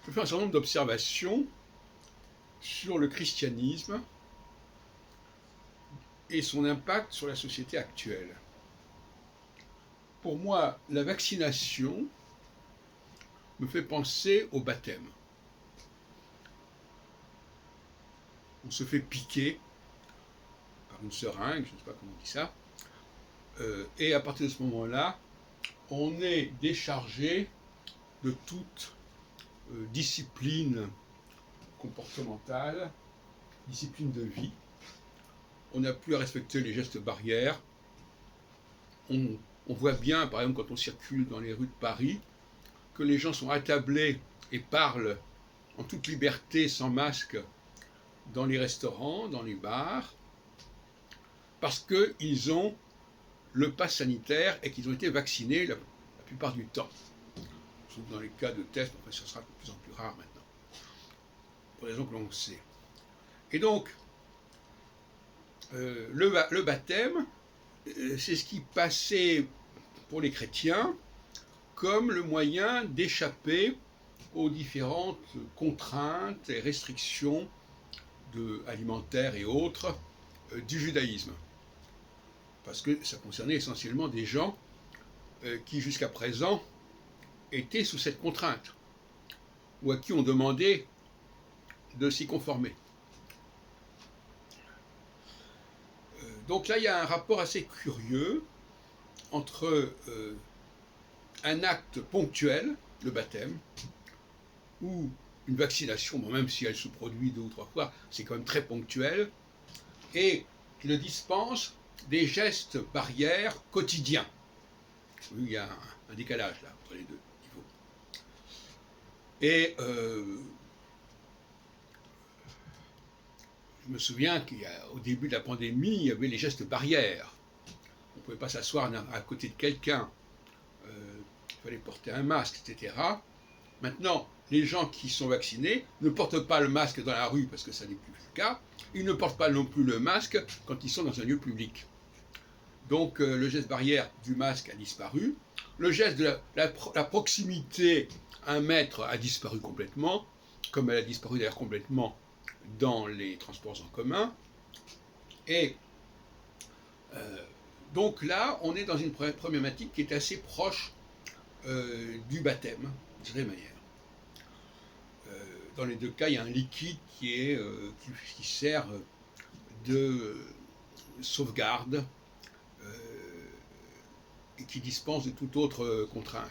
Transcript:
je fais un certain nombre d'observations sur le christianisme et son impact sur la société actuelle. Pour moi, la vaccination me fait penser au baptême. On se fait piquer par une seringue, je ne sais pas comment on dit ça, et à partir de ce moment-là, on est déchargé de toute discipline comportementale, discipline de vie. On n'a plus à respecter les gestes barrières. On voit bien, par exemple, quand on circule dans les rues de Paris, que les gens sont attablés et parlent en toute liberté, sans masque, dans les restaurants, dans les bars, parce qu'ils ont le pass sanitaire et qu'ils ont été vaccinés la plupart du temps. Sauf dans les cas de test, enfin, ça sera de plus en plus rare maintenant, pour les raisons que l'on sait. Et donc, le baptême, c'est ce qui passait pour les chrétiens comme le moyen d'échapper aux différentes contraintes et restrictions alimentaires et autres du judaïsme. Parce que ça concernait essentiellement des gens qui jusqu'à présent étaient sous cette contrainte, ou à qui on demandait de s'y conformer. Donc là, il y a un rapport assez curieux entre un acte ponctuel, le baptême, ou une vaccination, bon, même si elle se produit 2 ou 3 fois, c'est quand même très ponctuel, et qui le dispense des gestes barrières quotidiens. Il y a un décalage là entre les deux niveaux. Et je me souviens qu'au début de la pandémie, il y avait les gestes barrières. On ne pouvait pas s'asseoir à côté de quelqu'un. Il fallait porter un masque, etc. Maintenant, les gens qui sont vaccinés ne portent pas le masque dans la rue parce que ça n'est plus le cas. Ils ne portent pas non plus le masque quand ils sont dans un lieu public. Donc le geste barrière du masque a disparu. Le geste de la proximité 1 mètre a disparu complètement, comme elle a disparu d'ailleurs complètement dans les transports en commun. Et donc là, on est dans une problématique qui est assez proche du baptême, d'une certaine manière. Dans les 2 cas, il y a un liquide qui sert de sauvegarde et qui dispense de toute autre contrainte.